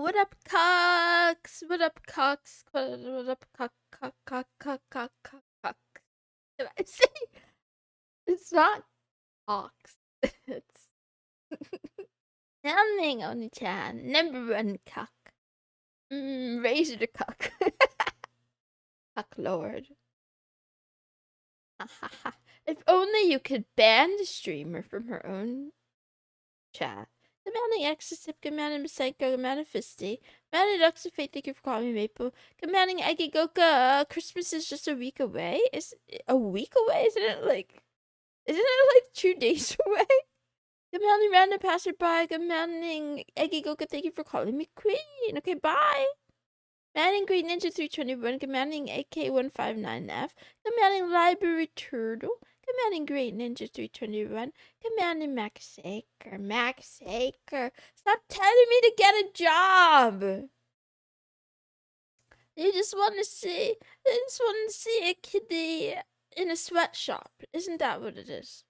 What up, cocks? What up, cocks? What up, cock? Did I say? It's not cocks. It's Namming Oni-chan. Number one cock. Razor the cock. Cock lord. If only you could ban the streamer from her own chat. Commanding Exorcip, commanding Psycho, commanding Fisty, commanding Ducks of Fate, thank you for calling me Maple, commanding Eggy Goka, Christmas is just a week away? Is it a week away? Isn't it like 2 days away? Commanding Random Passerby, commanding Eggy Goka, thank you for calling me Queen. Okay, bye. Commanding Great Ninja 321, commanding AK159F, commanding Library Turtle, commanding Great Ninja 321, commanding Max Acre. Stop telling me to get a job! You just want to see a kitty in a sweatshop. Isn't that what it is?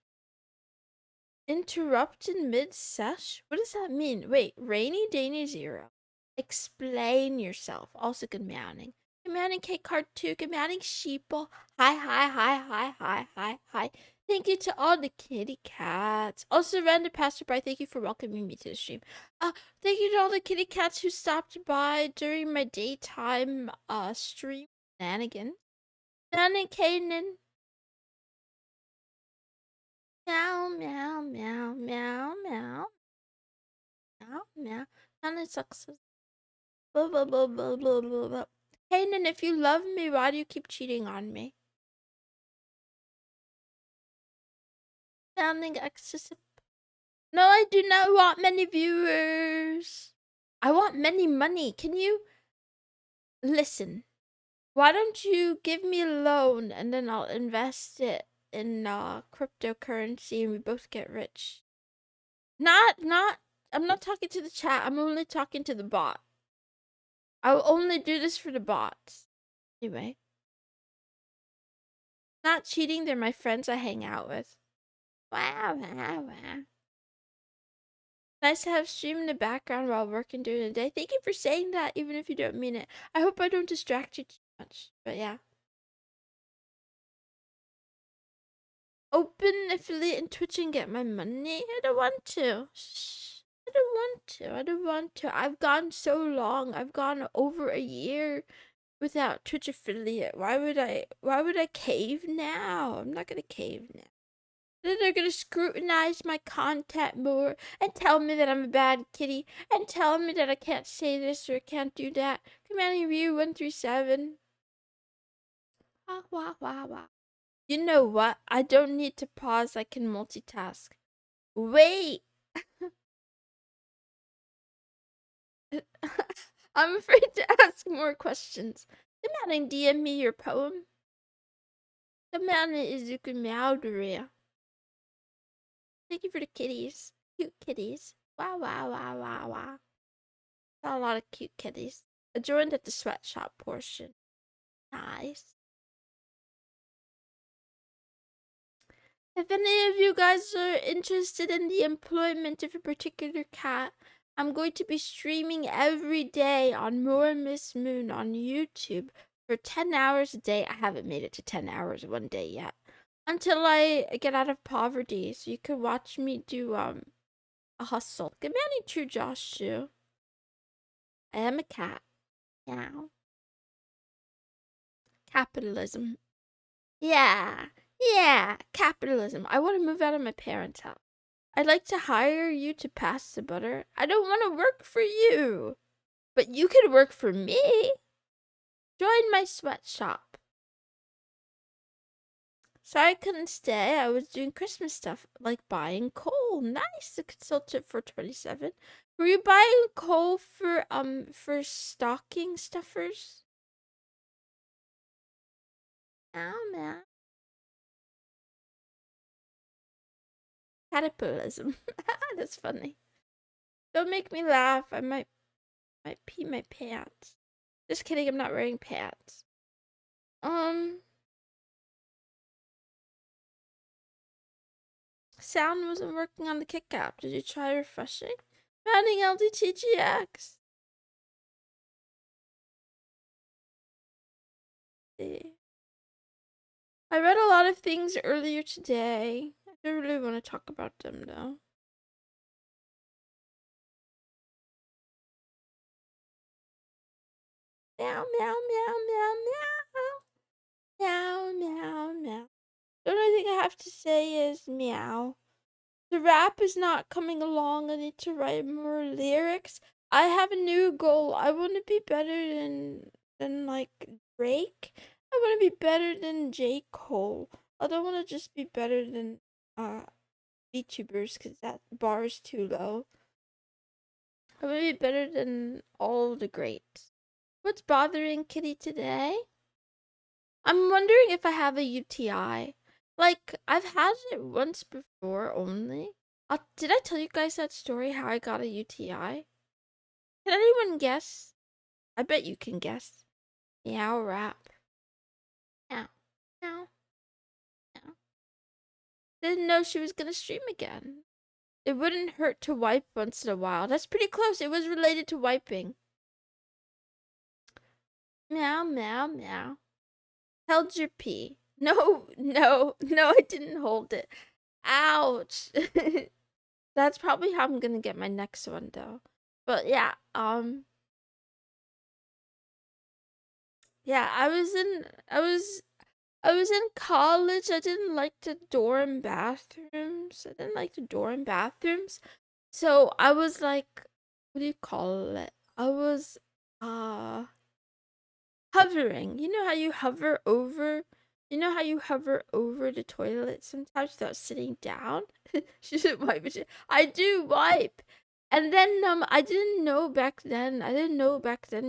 Interrupt in mid-sesh? What does that mean? Wait, Rainy Danny 0. Explain yourself. Also commanding. Commanding K Card 2. Commanding Sheeple. Hi. Thank you to all the kitty cats. Also, Random Passerby, thank you for welcoming me to the stream. Thank you to all the kitty cats who stopped by during my daytime stream shenanigans. Commanding Kanan. Meow. And it sucks. Blah. Kanan, if you love me, why do you keep cheating on me? Sounding excessive. No, I do not want many viewers. I want many money. Can you listen? Why don't you give me a loan and then I'll invest it in cryptocurrency and we both get rich? I'm not talking to the chat. I'm only talking to the bot. I will only do this for the bots. Anyway. Not cheating, they're my friends I hang out with. Wow. Nice to have stream in the background while working during the day. Thank you for saying that, even if you don't mean it. I hope I don't distract you too much, but yeah. Open affiliate in Twitch and get my money? I don't want to. Shh. I don't want to. I've gone so long. I've gone over a year without Twitch affiliate. Why would I cave now? I'm not gonna cave now. Then they're gonna scrutinize my content more and tell me that I'm a bad kitty and tell me that I can't say this or can't do that. Commanding Ryu 137. Wah. You know what? I don't need to pause. I can multitask. Wait. I'm afraid to ask more questions. Commanding DM me your poem. Commanding Izuku Meowderia. Thank you for the kitties. Cute kitties. Wow. Saw a lot of cute kitties. I joined at the sweatshop portion. Nice. If any of you guys are interested in the employment of a particular cat, I'm going to be streaming every day on More Miss Moon on YouTube for 10 hours a day. I haven't made it to 10 hours one day yet. Until I get out of poverty, so you can watch me do a hustle. Good morning, True Josh too. I am a cat. Meow. Capitalism. Yeah, capitalism. I want to move out of my parents' house. I'd like to hire you to pass the butter. I don't want to work for you, but you could work for me. Join my sweatshop. Sorry I couldn't stay. I was doing Christmas stuff, like buying coal. Nice, the consultant for 27. Were you buying coal for stocking stuffers? Oh, man. Capitalism. That's funny. Don't make me laugh. I might pee my pants. Just kidding, I'm not wearing pants. Sound wasn't working on the kick app. Did you try refreshing? Founding LDTGX. see. I read a lot of things earlier today. I don't really want to talk about them though. Meow, meow, meow, meow, meow. Meow, meow, meow. The only thing I have to say is meow. The rap is not coming along. I need to write more lyrics. I have a new goal. I want to be better than like Drake. I want to be better than J. Cole. I don't want to just be better than VTubers because that bar is too low. I want to be better than all the greats. What's bothering Kitty today? I'm wondering if I have a UTI. Like, I've had it once before only. Did I tell you guys that story how I got a UTI? Can anyone guess? I bet you can guess. Meow rap. Meow. Meow. Meow. Didn't know she was gonna stream again. It wouldn't hurt to wipe once in a while. That's pretty close. It was related to wiping. Meow, meow, meow. Held your pee. No, no, no, I didn't hold it. Ouch. That's probably how I'm gonna get my next one though. But yeah, yeah, I was in college. I didn't like the dorm bathrooms. I didn't like the dorm bathrooms. So I was like, what do you call it? I was hovering. You know how you hover over the toilet sometimes without sitting down? She should wipe it. I do wipe. And then I didn't know back then.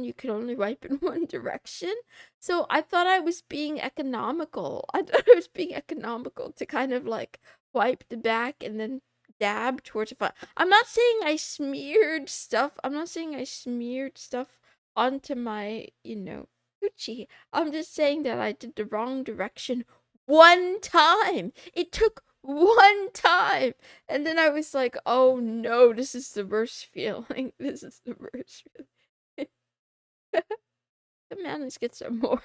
You could only wipe in one direction. So I thought I was being economical. I thought I was being economical to kind of like wipe the back and then dab towards the front. I'm not saying I smeared stuff. Onto my, Gucci. I'm just saying that I did the wrong direction one time. It took one time. And then I was like, oh no, this is the worst feeling. This is the worst feeling. Come on, let's get some more.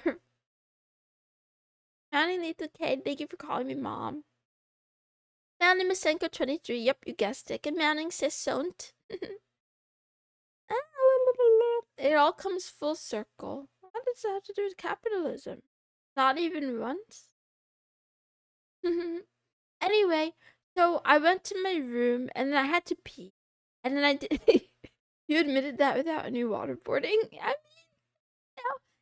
Manny Little K, thank you for calling me mom. Manny Masenko 23, yep, you guessed it. And Manning says sont. It all comes full circle. What does that have to do with capitalism? Not even once? Anyway, so I went to my room and then I had to pee. And then I did. You admitted that without any waterboarding? I mean,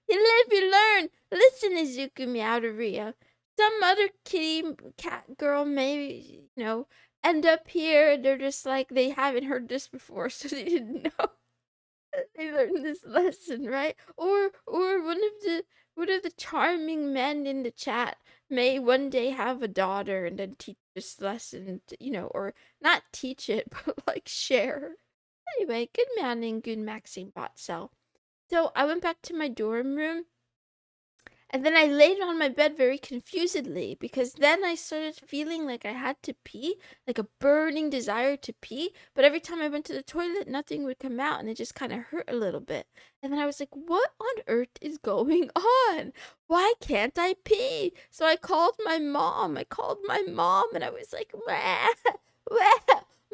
you live, you learn. Listen, Izuku Meowderia. Some other cat girl may, end up here. They're just like, they haven't heard this before, so they didn't know. They learned this lesson, right? Or one of the charming men in the chat may one day have a daughter and then teach this lesson, or not teach it, but like share. Anyway, good Manning, good Maxine bot cell. So I went back to my dorm room and then I laid on my bed very confusedly because then I started feeling like I had to pee, like a burning desire to pee. But every time I went to the toilet, nothing would come out and it just kind of hurt a little bit. And then I was like, what on earth is going on? Why can't I pee? So I called my mom. And I was like, wah, wah,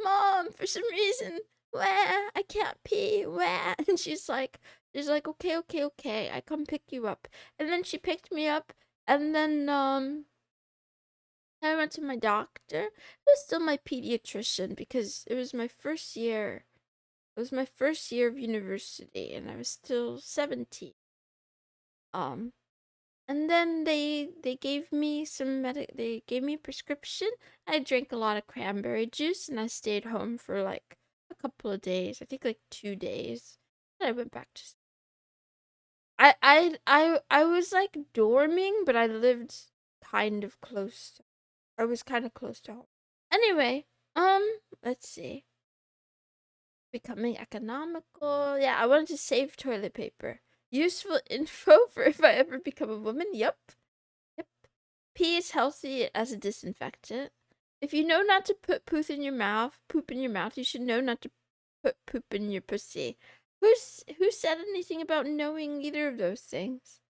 mom, for some reason, wah, I can't pee, wah. And she's like, okay, I come pick you up. And then she picked me up, and then, I went to my doctor. It was still my pediatrician because it was my first year. It was my first year of university, and I was still 17. And then they gave me they gave me a prescription. I drank a lot of cranberry juice, and I stayed home for like a couple of days. I think like 2 days. And I went back to I was like dorming, but I lived kind of close. I was kind of close to home. Anyway, let's see. Becoming economical. Yeah, I wanted to save toilet paper. Useful info for if I ever become a woman. Yep. Yep. Pee is healthy as a disinfectant. If you know not to put poop in your mouth, you should know not to put poop in your pussy. Who said anything about knowing either of those things?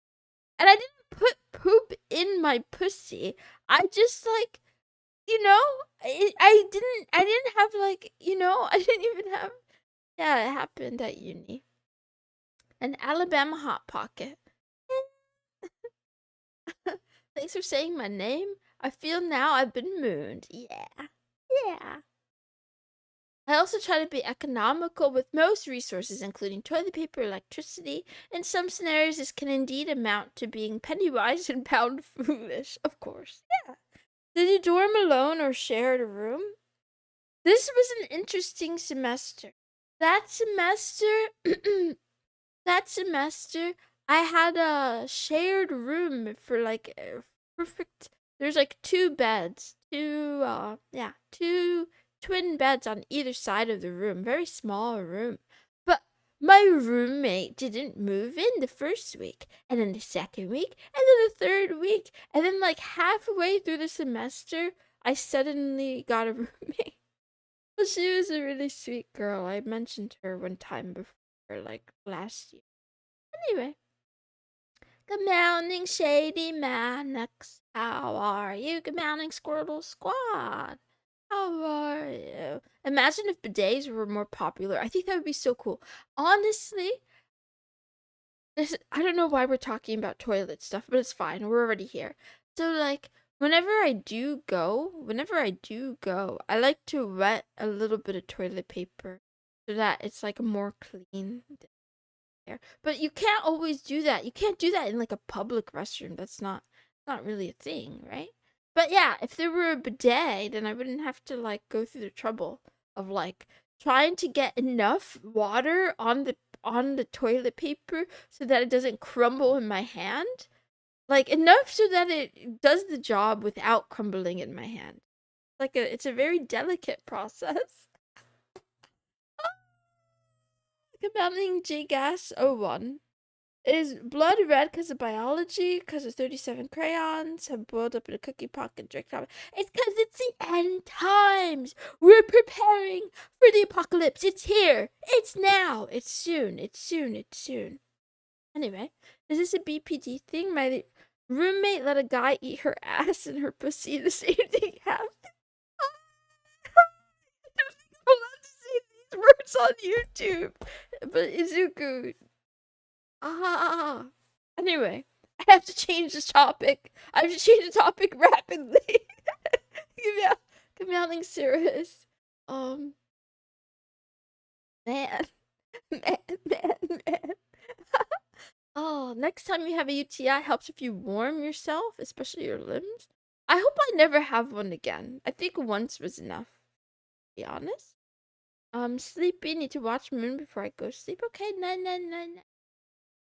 And I didn't put poop in my pussy. I just like, I didn't have like, I didn't even have. Yeah, it happened at uni. An Alabama hot pocket. Thanks for saying my name. I feel now I've been mooned. Yeah. Yeah. I also try to be economical with most resources, including toilet paper, electricity. In some scenarios, this can indeed amount to being penny wise and pound foolish. Of course. Yeah. Did you dorm alone or share a room? This was an interesting semester. That semester, I had a shared room for like perfect. There's like two beds, two twin beds on either side of the room. Very small room. But my roommate didn't move in the first week, and then the second week, and then the third week, and then like halfway through the semester, I suddenly got a roommate. Well, she was a really sweet girl. I mentioned her one time before, like last year. Anyway. Good morning, Shady Mannix. How are you? Good morning, Squirtle Squad. How are you? Imagine if bidets were more popular. I think that would be so cool. Honestly, I don't know why we're talking about toilet stuff, but it's fine. We're already here. So, like, whenever I do go, I like to wet a little bit of toilet paper so that it's like more clean. But you can't always do that. You can't do that in like a public restroom. That's not really a thing, right? But yeah, if there were a bidet, then I wouldn't have to like go through the trouble of like trying to get enough water on the toilet paper so that it doesn't crumble in my hand. Like enough so that it does the job without crumbling in my hand. It's a very delicate process. Compounding J-Gas-01. Is blood red because of biology? Because of 37 crayons have boiled up in a cookie pocket drink? It's because it's the end times. We're preparing for the apocalypse. It's here. It's now. It's soon. It's soon. It's soon. Anyway, is this a BPD thing? My roommate let a guy eat her ass and her pussy. The same thing happened. I'm allowed to say these words on YouTube, but Izuku. Anyway, I have to change the topic. I have to change the topic rapidly. Yeah, commanding serious. Man. Man. Oh, next time you have a UTI, helps if you warm yourself, especially your limbs. I hope I never have one again. I think once was enough, to be honest. Sleepy, need to watch Moon before I go to sleep. Okay, no.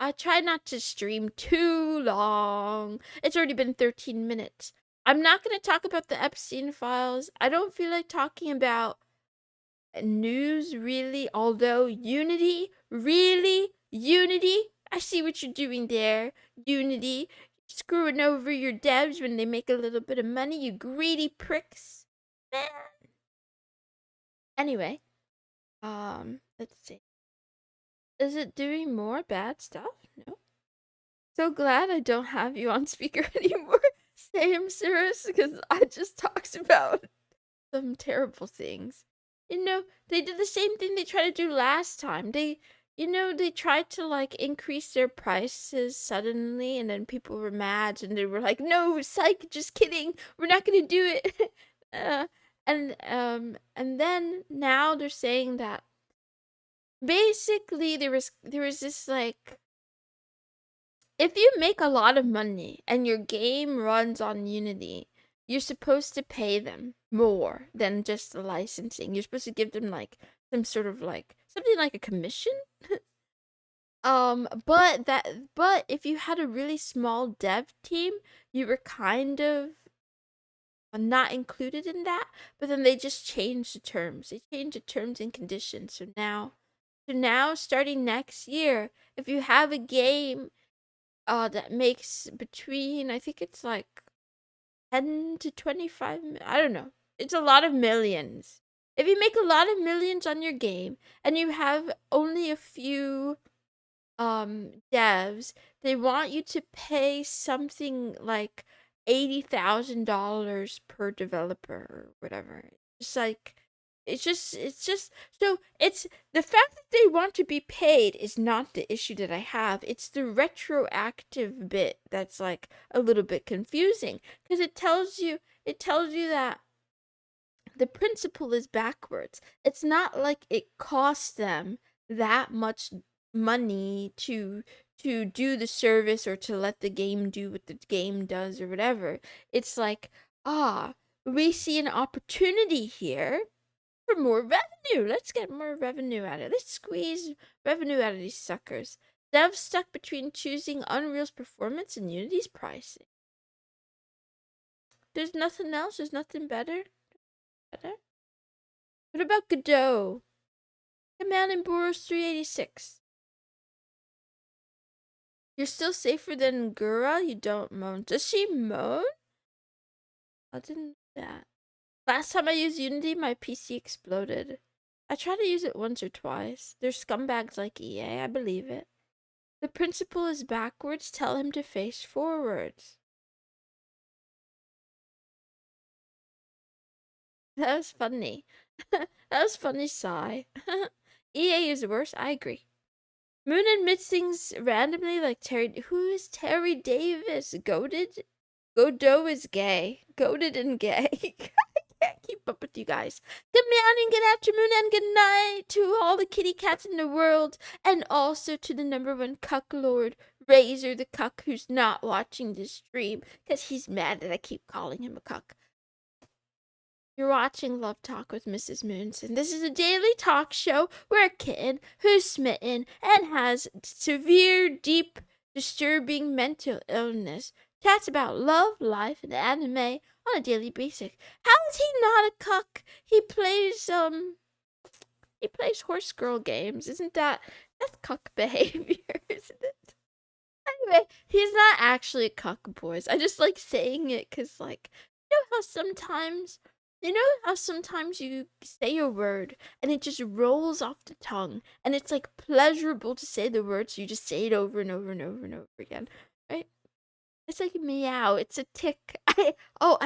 I try not to stream too long. It's already been 13 minutes. I'm not going to talk about the Epstein files. I don't feel like talking about news, really. Although, Unity? Really? Unity? I see what you're doing there. Unity. Screwing over your devs when they make a little bit of money, you greedy pricks. Man. Anyway. Let's see. Is it doing more bad stuff? No. So glad I don't have you on speaker anymore. Same, Cirrus, because I just talked about some terrible things. They did the same thing they tried to do last time. They tried to like increase their prices suddenly, and then people were mad, and they were like, "No, psych, just kidding. We're not gonna do it." And then now they're saying that basically there was this like, if you make a lot of money and your game runs on Unity, you're supposed to pay them more than just the licensing. You're supposed to give them like some sort of like something like a commission. But if you had a really small dev team, you were kind of not included in that. But then they just changed the terms. They changed the terms and conditions. So now starting next year, if you have a game that makes between, I think it's like 10 to 25, I don't know. It's a lot of millions. If you make a lot of millions on your game and you have only a few devs, they want you to pay something like $80,000 per developer or whatever. It's like it's just so it's the fact that they want to be paid is not the issue that I have. It's the retroactive bit that's like a little bit confusing because it tells you that the principle is backwards. It's not like it costs them that much money to do the service or to let the game do what the game does or whatever. It's like, we see an opportunity here for more revenue. Let's get more revenue out of it. Let's squeeze revenue out of these suckers. Devs stuck between choosing Unreal's performance and Unity's pricing. There's nothing else. There's nothing better. What about Godot? Command and Boros 386. You're still safer than Gura? You don't moan. Does she moan? I didn't know that. Last time I used Unity, my PC exploded. I tried to use it once or twice. They're scumbags like EA, I believe it. The principle is backwards, tell him to face forwards. That was funny. That was funny, sigh. EA is worse, I agree. Moon admits things randomly like Terry. Who is Terry Davis? Goaded? Godot is gay. Goaded and gay. I can't keep up with you guys. Good morning, good afternoon, and good night to all the kitty cats in the world, and also to the #1 cuck lord, Razor the cuck, who's not watching this stream because he's mad that I keep calling him a cuck. You're watching Love Talk with Mrs. Moonson. This is a daily talk show where a kitten who's smitten and has severe, deep, disturbing mental illness chats about love, life, and anime on a daily basis. How is he not a cuck? He plays horse girl games. Isn't that's cuck behavior, isn't it? Anyway, he's not actually a cuck, boys. I just like saying it because, like, you know how sometimes you say a word and it just rolls off the tongue and it's like pleasurable to say the word, so you just say it over and over and over and over again, right? It's like meow. It's a tick. I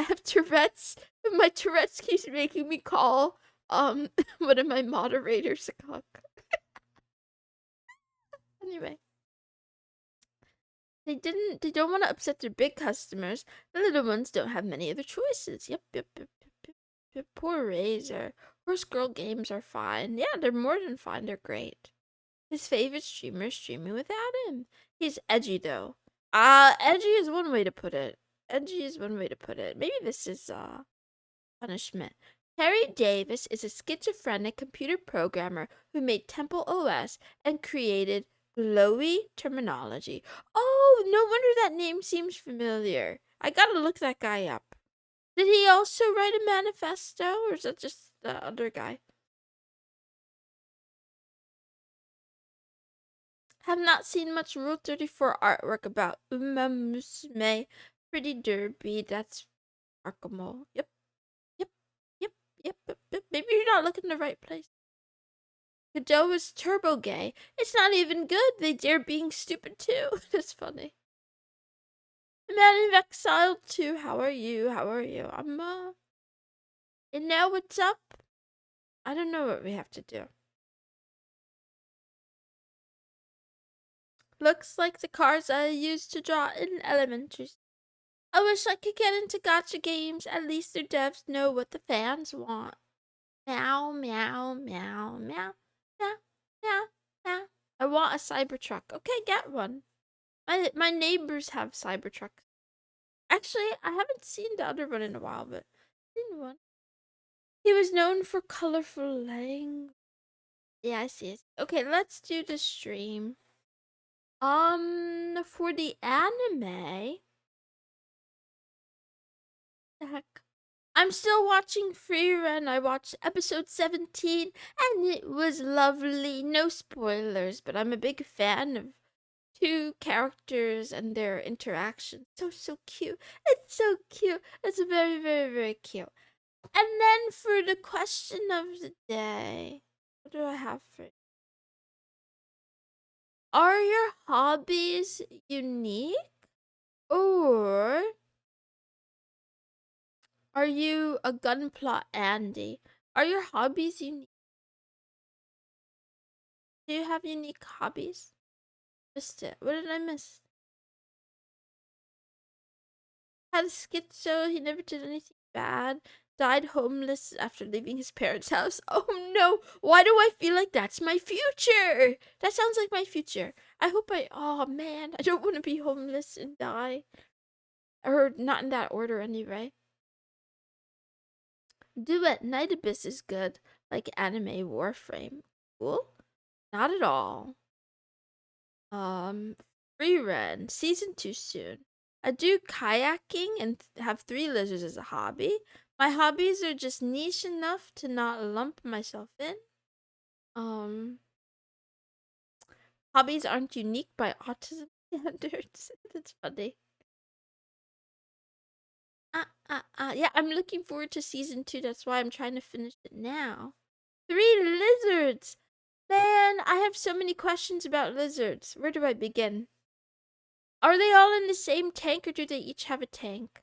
have Tourette's. My Tourette's keeps making me call one of my moderators a cuck. Anyway. They don't want to upset their big customers. The little ones don't have many other choices. Yep. Poor Razor. Horse Girl games are fine. Yeah, they're more than fine. They're great. His favorite streamer is streaming without him. He's edgy though. Edgy is one way to put it. Maybe this is punishment. Terry Davis is a schizophrenic computer programmer who made Temple OS and created glowy terminology. Oh, no wonder that name seems familiar. I gotta look that guy up. Did he also write a manifesto, or is that just the other guy? Have not seen much Rule 34 artwork about Uma Musume. Pretty derby. That's remarkable. Yep, yep. Maybe you're not looking in the right place. Godot is turbo gay. It's not even good. They dare being stupid too. That's funny. Man of Exile 2, how are you? I'm and now what's up? I don't know what we have to do. Looks like the cards I used to draw in elementary. I wish I could get into gacha games. At least their devs know what the fans want. Meow, meow, meow, meow, meow, meow, meow. I want a Cybertruck. Okay, get one. My neighbors have Cybertrucks. Actually, I haven't seen the other one in a while, but I've seen one. He was known for colorful language. Yeah, I see it. Okay, let's do the stream. For the anime. The heck? I'm still watching Free Run. I watched episode 17 and it was lovely. No spoilers, but I'm a big fan of two characters and their interaction. So cute. It's so cute. It's very cute. And then for the question of the day, what do I have for Are your hobbies unique? Or are you a gunplot Andy? Are your hobbies unique? Do you have unique hobbies? Missed it. What did I miss? Had a schizo, he never did anything bad. Died homeless after leaving his parents' house. Oh no! Why do I feel like that's my future? That sounds like my future. I hope oh man, I don't want to be homeless and die. Or not in that order anyway. Duet Night Abyss is good, like anime Warframe. Cool? Not at all. Um, Free Run, season 2 soon. I do kayaking and have 3 lizards as a hobby. My hobbies are just niche enough to not lump myself in. Um, Hobbies aren't unique by autism standards. That's funny. Yeah, I'm looking forward to season 2. That's why I'm trying to finish it now. 3 lizards! Man, I have so many questions about lizards. Where do I begin? Are they all in the same tank or do they each have a tank?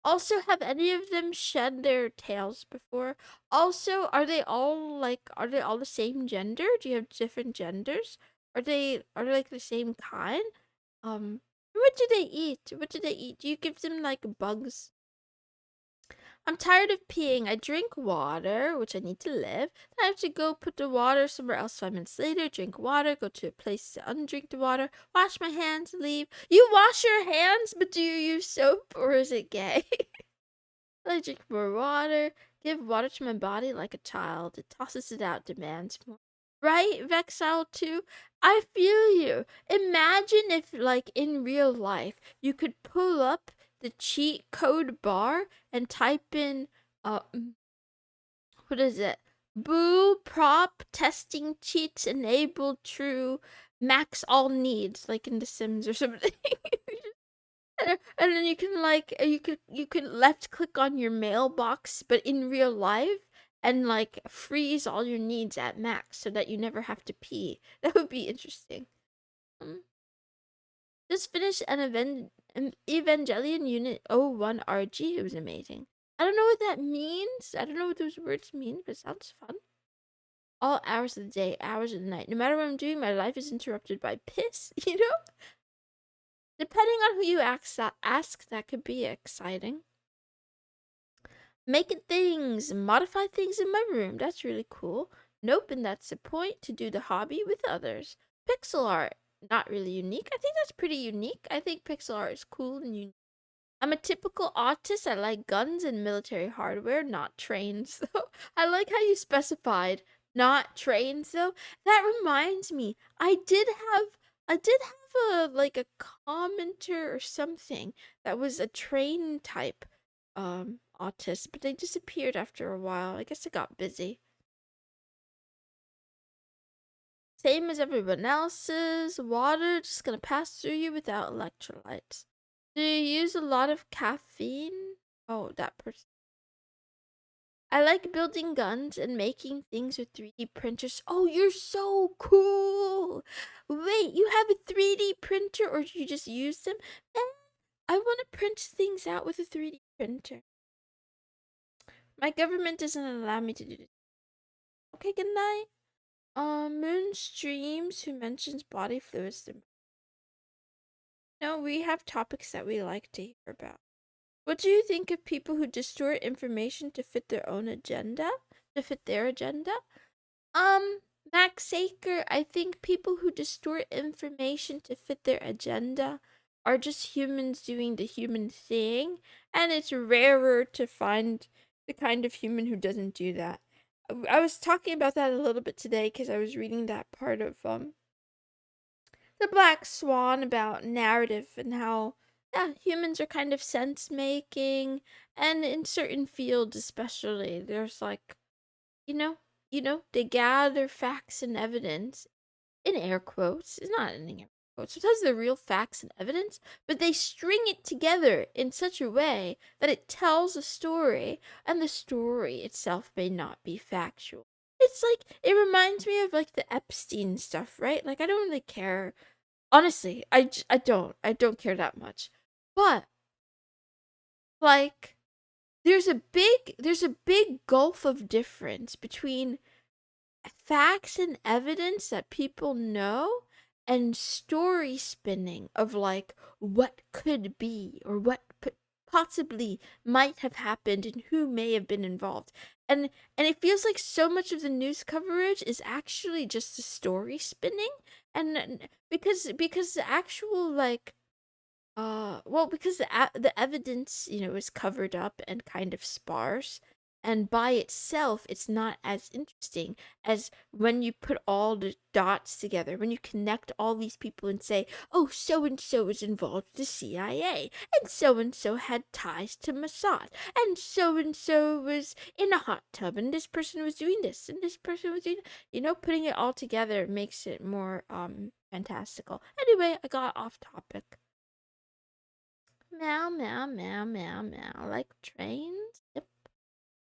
Also, have any of them shed their tails before? Also, are they all the same gender? Do you have different genders? Are they like the same kind? What do they eat? What do they eat? Do you give them like bugs? I'm tired of peeing. I drink water, which I need to live. Then I have to go put the water somewhere else 5 minutes later, drink water, go to a place to undrink the water, wash my hands, leave. You wash your hands, but do you use soap or is it gay? I drink more water, give water to my body like a child. It tosses it out, demands more. Right, Vexile 2? I feel you. Imagine if, like, in real life, you could pull up the cheat code bar and type in, what is it? Boo prop testing cheats enable true max all needs, like in The Sims or something. And then you can like you could left click on your mailbox but in real life and like freeze all your needs at max so that you never have to pee. That would be interesting. Just finished an Evangelion Unit 01 RG. It was amazing. I don't know what that means. I don't know what those words mean, but it sounds fun. All hours of the day, hours of the night. No matter what I'm doing, my life is interrupted by piss, you know? Depending on who you ask, that could be exciting. Making things, modify things in my room. That's really cool. Nope, and that's the point, to do the hobby with others. Pixel art, not really unique. I think that's pretty unique. I think pixel art is cool and unique. I'm a typical autist. I like guns and military hardware, not trains, though. I like how you specified not trains, though. That reminds me, I did have a commenter or something that was a train type autist, but they disappeared after a while. I guess I got busy. Same as everyone else's. Water just gonna pass through you without electrolytes. Do you use a lot of caffeine? Oh, that person. I like building guns and making things with 3D printers. Oh, you're so cool! Wait, you have a 3D printer or do you just use them? Man, I want to print things out with a 3D printer. My government doesn't allow me to do this. Okay, good night. Moon streams who mentions body fluids. No, we have topics that we like to hear about. What do you think of people who distort information to fit their own agenda? To fit their agenda? Max Saker, I think people who distort information to fit their agenda are just humans doing the human thing, and it's rarer to find the kind of human who doesn't do that. I was talking about that a little bit today because I was reading that part of the Black Swan about narrative and how humans are kind of sense making, and in certain fields especially, there's like you know, they gather facts and evidence in air quotes. It's not in air quotes. Sometimes they're real facts and evidence, but they string it together in such a way that it tells a story, and the story itself may not be factual. It's like, it reminds me of like the Epstein stuff, right? Like, I don't really care. Honestly, I don't care that much. But like, there's a big gulf of difference between facts and evidence that people know and story spinning of like what could be or what possibly might have happened and who may have been involved. And it feels like so much of the news coverage is actually just the story spinning, and because the actual like well, because the evidence, is covered up and kind of sparse, and by itself, it's not as interesting as when you put all the dots together, when you connect all these people and say, oh, so and so is involved with the CIA, and so had ties to Mossad, and so was in a hot tub, and this person was doing this, and this person was doing, putting it all together makes it more fantastical. Anyway, I got off topic. Meow, meow, meow, meow, meow. Like trains? Yep.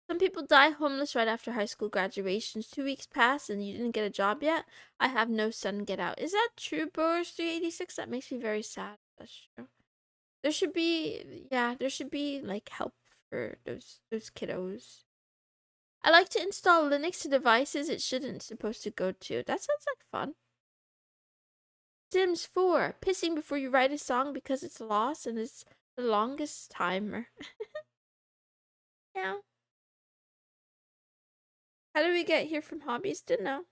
Some people die homeless right after high school graduations. 2 weeks pass and you didn't get a job yet? I have no son, get out. Is that true, Boris 386? That makes me very sad. That's true. There should be like help for those kiddos. I like to install Linux to devices it shouldn't supposed to go to. That sounds like fun. Sims 4. Pissing before you write a song because it's lost and it's the longest timer. Yeah. How did we get here from hobbies to know?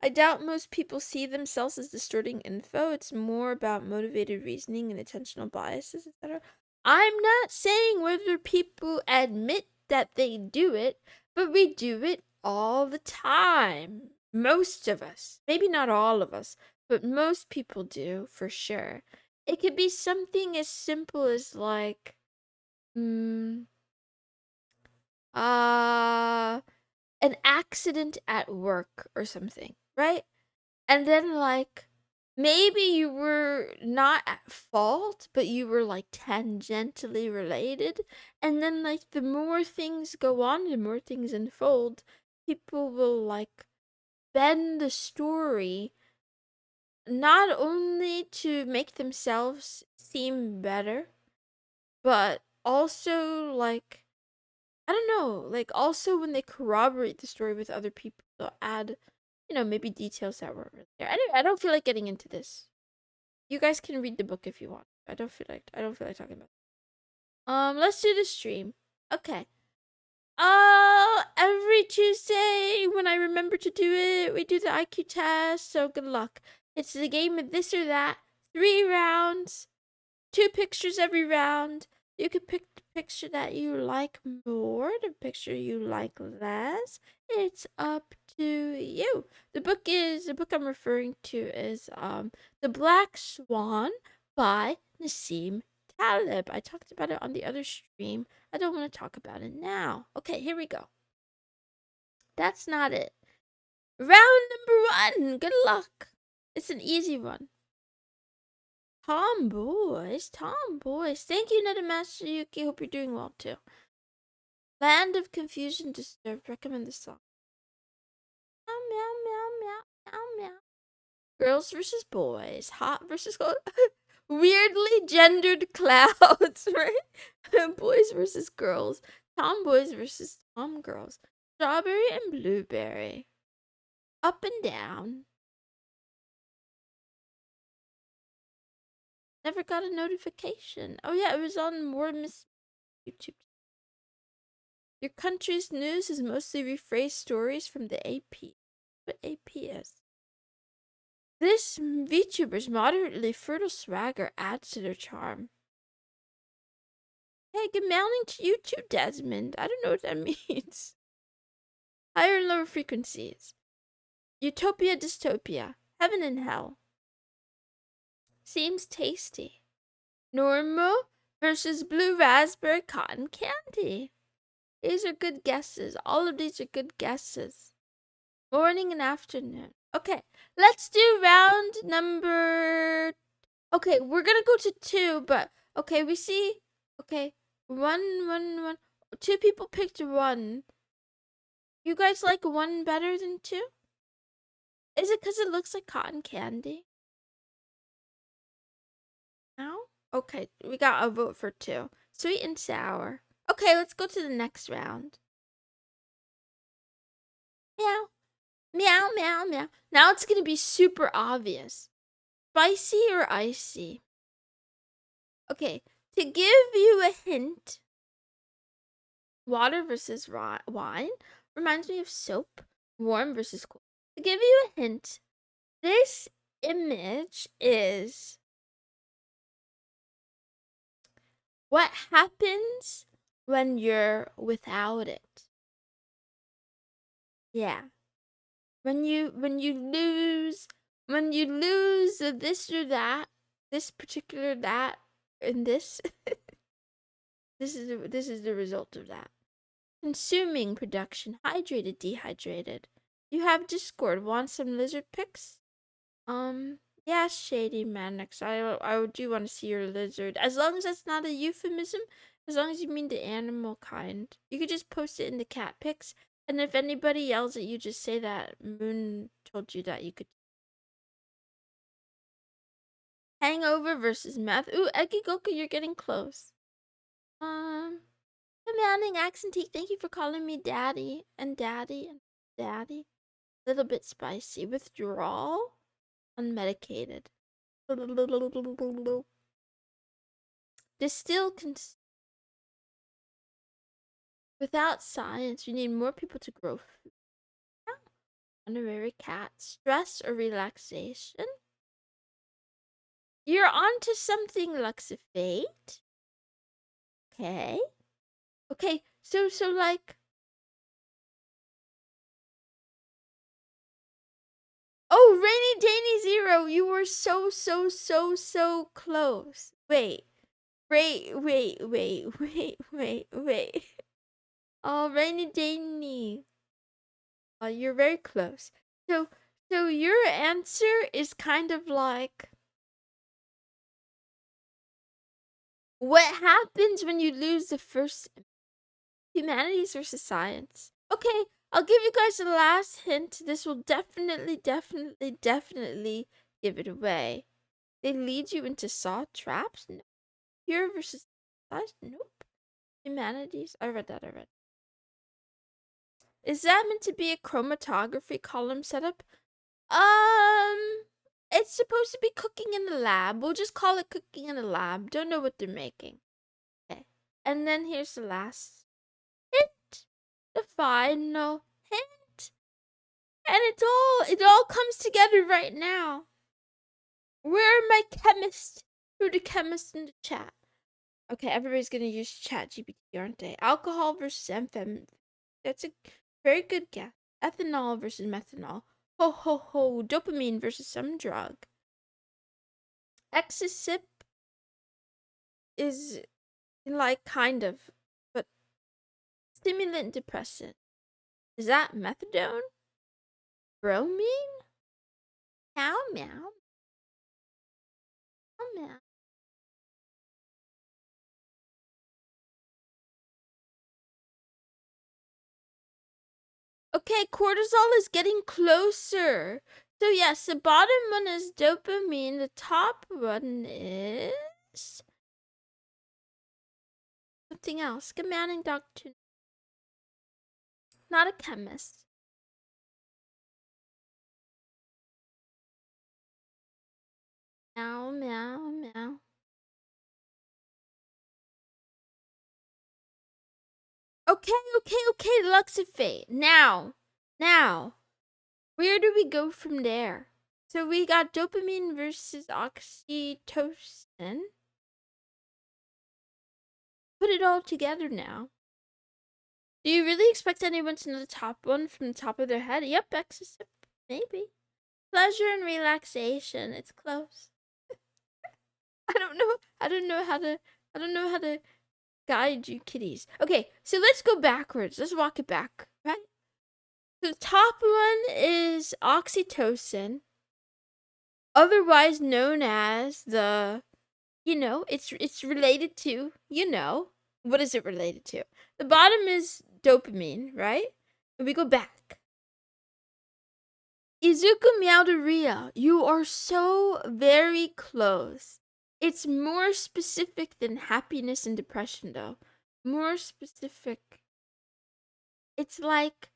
I doubt most people see themselves as distorting info. It's more about motivated reasoning and attentional biases, etc. I'm not saying whether people admit that they do it, but we do it all the time. Most of us. Maybe not all of us, but most people do, for sure. It could be something as simple as like, uh an accident at work or something, right? And then like maybe you were not at fault, but you were like tangentially related, and then like the more things go on, the more things unfold, people will like bend the story not only to make themselves seem better, but also like I don't know, like also when they corroborate the story with other people, they'll add, maybe details that weren't really there. Anyway, I don't feel like getting into this. You guys can read the book if you want. I don't feel like talking about it. Let's do the stream. Okay. Every Tuesday when I remember to do it, we do the IQ test, so good luck. It's the game of this or that. 3 rounds. 2 pictures every round. You can pick the picture that you like more, the picture you like less. It's up to you. The book I'm referring to is The Black Swan by Nassim Taleb. I talked about it on the other stream. I don't want to talk about it now. Okay, here we go. That's not it. Round number 1. Good luck. It's an easy one. Tomboys. Thank you, Netamaster Yuki. Hope you're doing well too. Land of Confusion Disturbed. Recommend the song. Meow, meow, meow, meow, meow, meow. Girls versus boys. Hot versus cold. Weirdly gendered clouds, right? Boys versus girls. Tomboys versus tomgirls. Strawberry and blueberry. Up and down. Never got a notification. Oh yeah, it was on more YouTube. Your country's news is mostly rephrased stories from the AP. What AP is? This VTuber's moderately fertile swagger adds to their charm. Hey, good morning to you too, Desmond. I don't know what that means. Higher and lower frequencies. Utopia, dystopia. Heaven and hell. Seems tasty. Normal versus blue raspberry cotton candy. These are good guesses. All of these are good guesses. Morning and afternoon. Okay, let's do round number... Okay, we're gonna go to 2, but... Okay, we see Okay, one. 2 people picked 1. You guys like 1 better than 2? Is it because it looks like cotton candy? No? Okay, we got a vote for 2. Sweet and sour. Okay, let's go to the next round. Meow. Meow, meow, meow. Now it's gonna be super obvious. Spicy or icy? Okay, to give you a hint, water versus wine reminds me of soap. Warm versus cold. To give you a hint, this image is what happens when you're without it. Yeah. When you lose this or that, this particular that and this this is the result of that. Consuming production, hydrated, dehydrated. You have Discord. Want some lizard pics? Yeah, Shady Manix. I do want to see your lizard. As long as that's not a euphemism, as long as you mean the animal kind. You could just post it in the cat pics. And if anybody yells at you, just say that Moon told you that you could. Hangover versus meth. Ooh, Ekigoku, you're getting close. Commanding accent. Thank you for calling me daddy and daddy and daddy. Little bit spicy. Withdrawal. Unmedicated. Distill without science, we need more people to grow food. Honorary cat. Stress or relaxation? You're onto something, Luxifate. Okay. Okay, so like. Oh, Rainy Danny Zero, you were so close. Wait. Oh, Rainy Danny. Oh, you're very close. So your answer is kind of like what happens when you lose the first humanities versus science. Okay, I'll give you guys the last hint. This will definitely give it away. They lead you into saw traps? No. Pure versus science? Nope. Humanities? I read that. Is that meant to be a chromatography column setup? It's supposed to be cooking in the lab. We'll just call it cooking in the lab. Don't know what they're making. Okay. And then here's the last hint. The final hint. And it all comes together right now. Where are my chemists? Who the chemists in the chat? Okay, everybody's gonna use chat GPT, aren't they? Alcohol versus amphetamine. That's a very good guess. Ethanol versus methanol. Ho ho ho. Dopamine versus some drug. Exisip is like kind of, but stimulant depressant. Is that methadone? Bromine? Meow meow. Meow meow. Okay, cortisol is getting closer. So yes, the bottom one is dopamine. The top one is something else. Commanding doctor. Not a chemist. Meow meow meow. Okay, Luxifate. Now, where do we go from there? So we got dopamine versus oxytocin. Put it all together now. Do you really expect anyone to know the top one from the top of their head? Yep, exercise. Maybe. Pleasure and relaxation. It's close. I don't know how to guide you kitties. Okay, so let's go backwards. Let's walk it back, right? So the top one is oxytocin, otherwise known as the You know, it's related to, what is it related to? The bottom is dopamine, right? And we go back. Izuku Meowderia, you are so very close. It's more specific than happiness and depression, though. More specific. It's like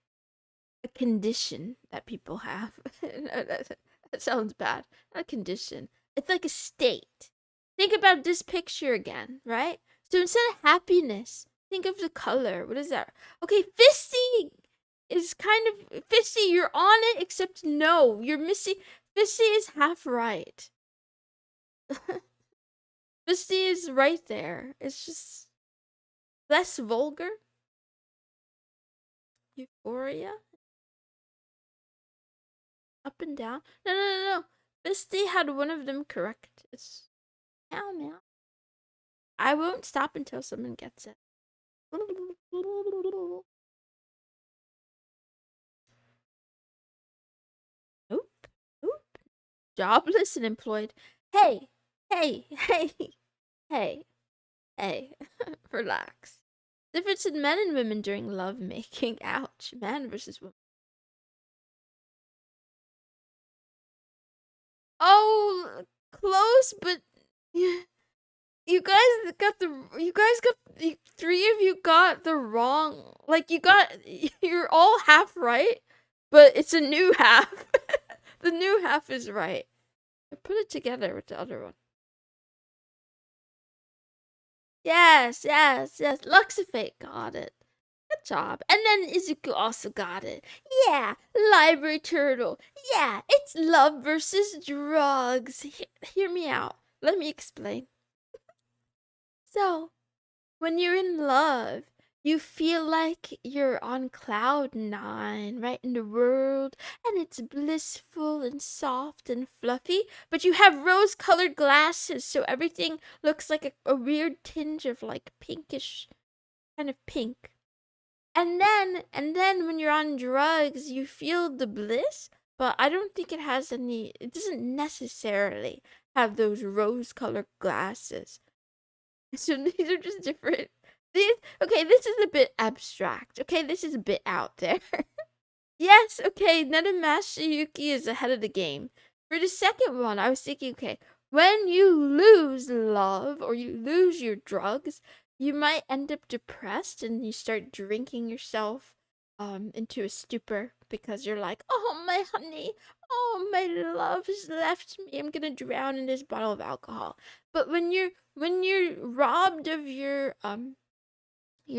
a condition that people have. That sounds bad. Not a condition. It's like a state. Think about this picture again, right? So instead of happiness, think of the color. What is that? Okay, fisty is kind of fisty. You're on it, except no, you're missing. Fisty is half right. Fisty is right there. It's just less vulgar. Euphoria. Up and down. No. Fisty had one of them correct. It's meow meow. I won't stop until someone gets it. Oop. Jobless and employed. Hey. Relax. Difference in men and women during love making. Ouch. Man versus woman. Oh, close, but you guys got the three of you got the wrong. Like you're all half right, but it's a new half. The new half is right. I put it together with the other one. Yes. Luxafate got it. Good job. And then Izuku also got it. Yeah, library turtle. Yeah, it's love versus drugs. Hear me out. Let me explain. So, when you're in love, you feel like you're on cloud nine, right in the world, and it's blissful and soft and fluffy, but you have rose-colored glasses, so everything looks like a weird tinge of like pinkish, kind of pink. And then when you're on drugs, you feel the bliss, but I don't think it doesn't necessarily have those rose-colored glasses. So these are just different. This is a bit abstract. Okay, this is a bit out there. Yes, okay, Netamashi is ahead of the game. For the second one, I was thinking, okay, when you lose love or you lose your drugs, you might end up depressed and you start drinking yourself into a stupor because you're like, oh my honey, oh my love has left me. I'm gonna drown in this bottle of alcohol. But when you're robbed of your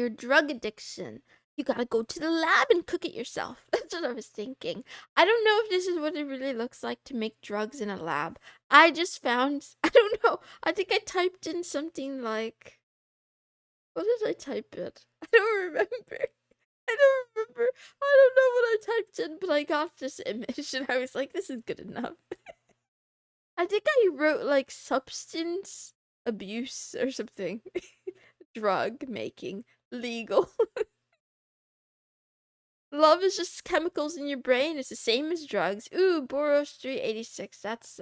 drug addiction, you gotta go to the lab and cook it yourself. That's what I was thinking. I don't know if this is what it really looks like to make drugs in a lab. I just found, I don't know, I think I typed in something like, what did I type in? I don't remember. I don't know what I typed in, but I got this image and I was like, this is good enough. I think I wrote like substance abuse or something. Drug making legal. Love is just chemicals in your brain. It's the same as drugs. Ooh, Boros 386. That's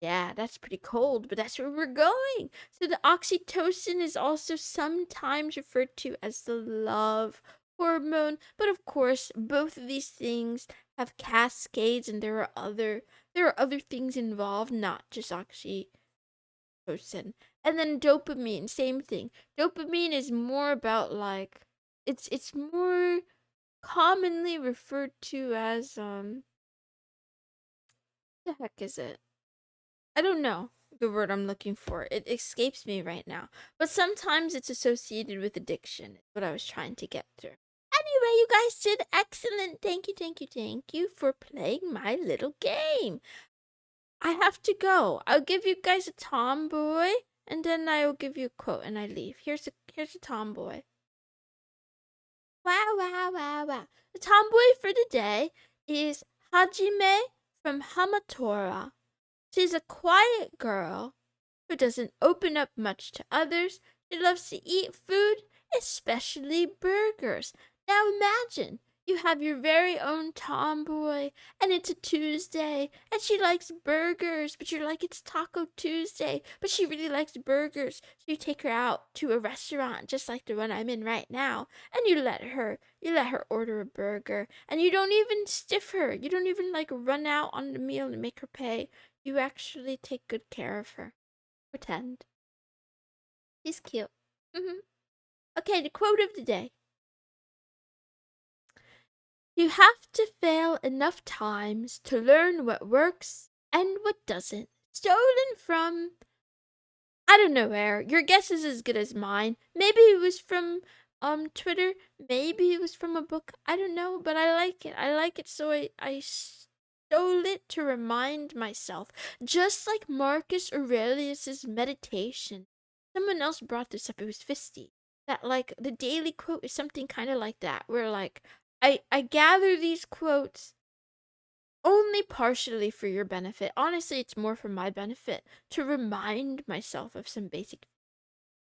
yeah, that's pretty cold, but that's where we're going. So the oxytocin is also sometimes referred to as the love hormone, but of course, both of these things have cascades, and there are other things involved, not just oxytocin. And then dopamine, same thing. Dopamine is more about like it's more commonly referred to as the heck is it? I don't know the word I'm looking for. It escapes me right now. But sometimes it's associated with addiction. Is what I was trying to get through. Anyway, you guys did excellent. Thank you for playing my little game. I have to go. I'll give you guys a tomboy, and then I will give you a quote, and I leave. Here's a tomboy. Wow. The tomboy for the day is Hajime from Hamatora. She's a quiet girl who doesn't open up much to others. She loves to eat food, especially burgers. Now imagine, You have your very own tomboy, and it's a Tuesday, and she likes burgers, but you're like, it's Taco Tuesday, but she really likes burgers. So you take her out to a restaurant just like the one I'm in right now, and you let her order a burger, and you don't even stiff her. You don't even like run out on the meal and make her pay. You actually take good care of her. Pretend. He's cute. Okay, the quote of the day. You have to fail enough times to learn what works and what doesn't. Stolen from, I don't know where. Your guess is as good as mine. Maybe it was from Twitter. Maybe it was from a book. I don't know, but I like it. I like it, so I stole it to remind myself. Just like Marcus Aurelius's meditation. Someone else brought this up. It was Fisty. That like the daily quote is something kind of like that, where like I gather these quotes only partially for your benefit. Honestly, it's more for my benefit to remind myself of some basic.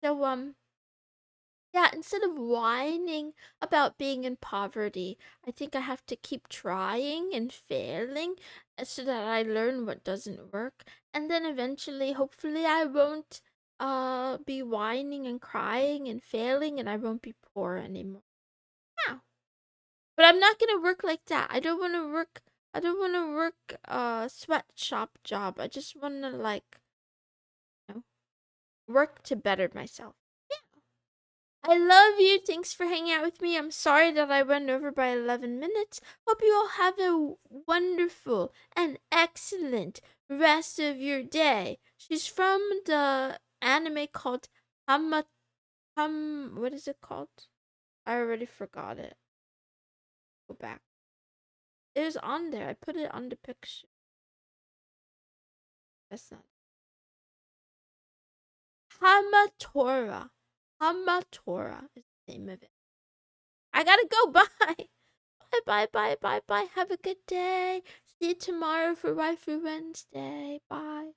So yeah, instead of whining about being in poverty, I think I have to keep trying and failing so that I learn what doesn't work, and then eventually, hopefully, I won't be whining and crying and failing, and I won't be poor anymore. Yeah. But I'm not gonna work like that. I don't wanna work a sweatshop job. I just wanna like, you know, work to better myself. Yeah. I love you. Thanks for hanging out with me. I'm sorry that I went over by 11 minutes. Hope you all have a wonderful and excellent rest of your day. She's from the anime called what is it called? I already forgot it. Go back. It was on there. I put it on the picture. That's not. Hamatora. Hamatora is the name of it. I gotta go. Bye. Bye. Have a good day. See you tomorrow for Waifu Wednesday. Bye.